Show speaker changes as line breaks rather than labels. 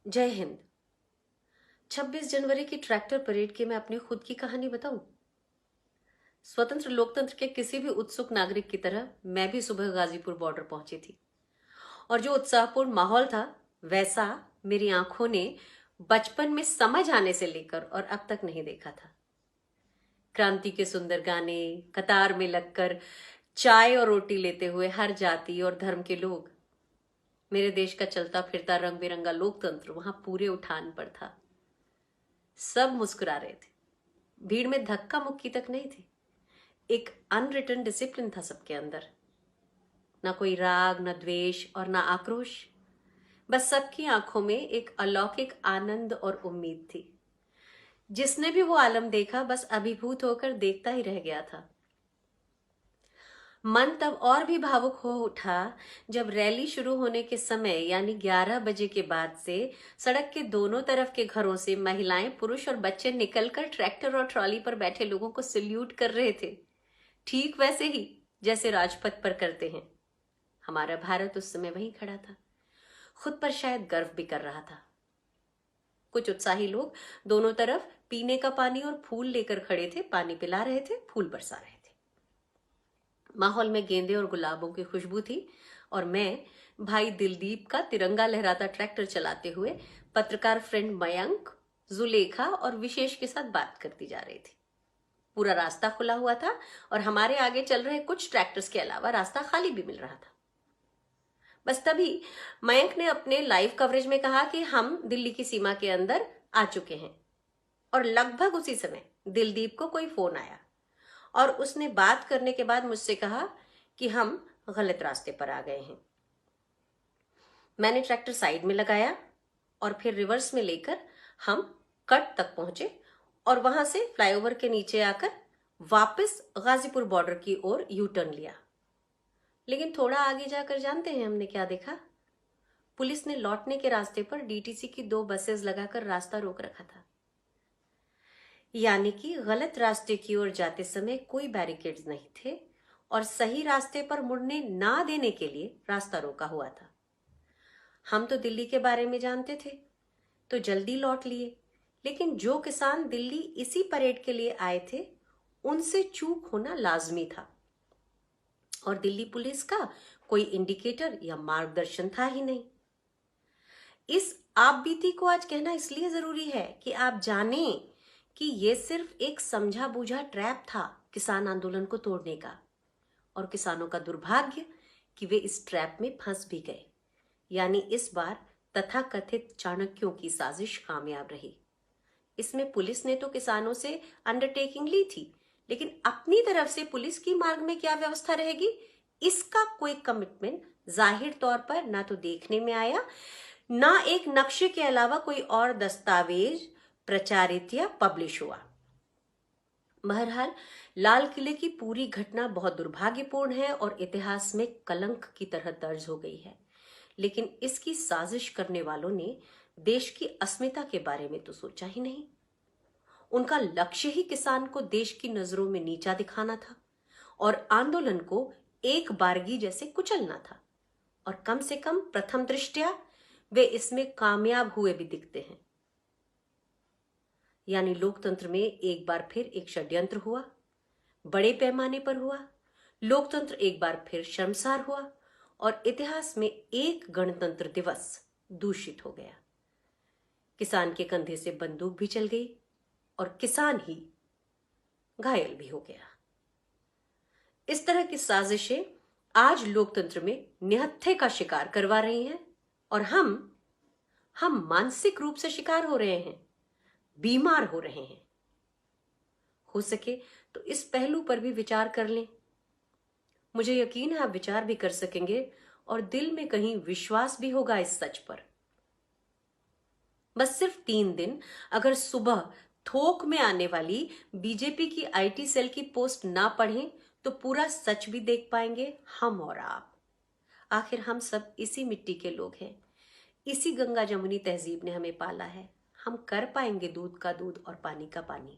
जय हिंद। 26 जनवरी की tractor parade की मैं अपनी खुद की कहानी बताऊं। स्वतंत्र लोकतंत्र के किसी भी उत्सुक नागरिक की तरह मैं भी सुबह गाजीपुर बॉर्डर पहुंची थी और जो उत्साहपूर्ण माहौल था वैसा मेरी आंखों ने बचपन में समझ आने से लेकर और अब तक नहीं देखा था। क्रांति के सुंदर गाने, कतार में लगकर चाय और रोटी लेते हुए हर जाति और धर्म के लोग, मेरे देश का चलता फिरता रंग बिरंगा लोकतंत्र वहां पूरे उठान पर था। सब मुस्कुरा रहे थे। भीड़ में धक्का मुक्की तक नहीं थी। एक अनरिटन डिसिप्लिन था सबके अंदर। ना कोई राग, ना द्वेष और ना आक्रोश। बस सबकी आंखों में एक अलौकिक आनंद और उम्मीद थी। जिसने भी वो आलम देखा बस अभिभूत होकर देखता ही रह गया था। मन तब और भी भावुक हो उठा जब रैली शुरू होने के समय यानी 11 बजे के बाद से सड़क के दोनों तरफ के घरों से महिलाएं, पुरुष और बच्चे निकलकर ट्रैक्टर और ट्रॉली पर बैठे लोगों को सल्यूट कर रहे थे, ठीक वैसे ही जैसे राजपथ पर करते हैं। हमारा भारत उस समय वहीं खड़ा था, खुद पर शायद गर्व भी कर रहा था। कुछ उत्साही लोग दोनों तरफ पीने का पानी और फूल लेकर खड़े थे, पानी पिला रहे थे, फूल बरसा रहे थे। माहौल में गेंदे और गुलाबों की खुशबू थी और मैं भाई दिलदीप का तिरंगा लहराता ट्रैक्टर चलाते हुए पत्रकार फ्रेंड मयंक, जुलेखा और विशेष के साथ बात करती जा रही थी। पूरा रास्ता खुला हुआ था और हमारे आगे चल रहे कुछ ट्रैक्टर्स के अलावा रास्ता खाली भी मिल रहा था। बस तभी मयंक ने अपने लाइव कवरेज में कहा कि हम दिल्ली की सीमा के अंदर आ चुके हैं और लगभग उसी समय दिलदीप को कोई फोन आया और उसने बात करने के बाद मुझसे कहा कि हम गलत रास्ते पर आ गए हैं। मैंने ट्रैक्टर साइड में लगाया और फिर रिवर्स में लेकर हम कट तक पहुंचे और वहां से फ्लाईओवर के नीचे आकर वापस गाजीपुर बॉर्डर की ओर यू टर्न लिया। लेकिन थोड़ा आगे जाकर जानते हैं हमने क्या देखा? पुलिस ने लौटने के रास्ते पर डीटीसी की 2 बसेस लगाकर रास्ता रोक रखा था। यानी कि गलत रास्ते की ओर जाते समय कोई बैरिकेड्स नहीं थे और सही रास्ते पर मुड़ने ना देने के लिए रास्ता रोका हुआ था। हम तो दिल्ली के बारे में जानते थे तो जल्दी लौट लिए, लेकिन जो किसान दिल्ली इसी परेड के लिए आए थे उनसे चूक होना लाजमी था और दिल्ली पुलिस का कोई इंडिकेटर या मार्गदर्शन था ही नहीं। इस आप बीती को आज कहना इसलिए जरूरी है कि आप जाने कि यह सिर्फ एक समझा बूझा ट्रैप था किसान आंदोलन को तोड़ने का, और किसानों का दुर्भाग्य कि वे इस ट्रैप में फंस भी गए। यानी इस बार तथाकथित चाणक्यों की साजिश कामयाब रही। इसमें पुलिस ने तो किसानों से अंडरटेकिंग ली थी, लेकिन अपनी तरफ से पुलिस की मार्ग में क्या व्यवस्था रहेगी इसका कोई कमिटमेंट जाहिर तौर पर ना तो देखने में आया, ना एक नक्शे के अलावा कोई और दस्तावेज प्रचारित या पब्लिश हुआ। बहरहाल लाल किले की पूरी घटना बहुत दुर्भाग्यपूर्ण है और इतिहास में कलंक की तरह दर्ज हो गई है, लेकिन इसकी साजिश करने वालों ने देश की अस्मिता के बारे में तो सोचा ही नहीं। उनका लक्ष्य ही किसान को देश की नजरों में नीचा दिखाना था और आंदोलन को एक बारगी जैसे कुचलना था, और कम से कम प्रथम दृष्टया वे इसमें कामयाब हुए भी दिखते हैं। यानी लोकतंत्र में एक बार फिर एक षड्यंत्र हुआ, बड़े पैमाने पर हुआ। लोकतंत्र एक बार फिर शर्मसार हुआ और इतिहास में एक गणतंत्र दिवस दूषित हो गया। किसान के कंधे से बंदूक भी चल गई और किसान ही घायल भी हो गया। इस तरह की साजिशें आज लोकतंत्र में निहत्थे का शिकार करवा रही हैं और हम मानसिक रूप से शिकार हो रहे हैं, बीमार हो रहे हैं। हो सके तो इस पहलू पर भी विचार कर लें। मुझे यकीन है आप विचार भी कर सकेंगे और दिल में कहीं विश्वास भी होगा इस सच पर। बस सिर्फ 3 दिन अगर सुबह थोक में आने वाली बीजेपी की आईटी सेल की पोस्ट ना पढ़ें तो पूरा सच भी देख पाएंगे हम और आप। आखिर हम सब इसी मिट्टी के लोग हैं, इसी गंगा जमुनी तहजीब ने हमें पाला है। हम कर पाएंगे दूध का दूध और पानी का पानी।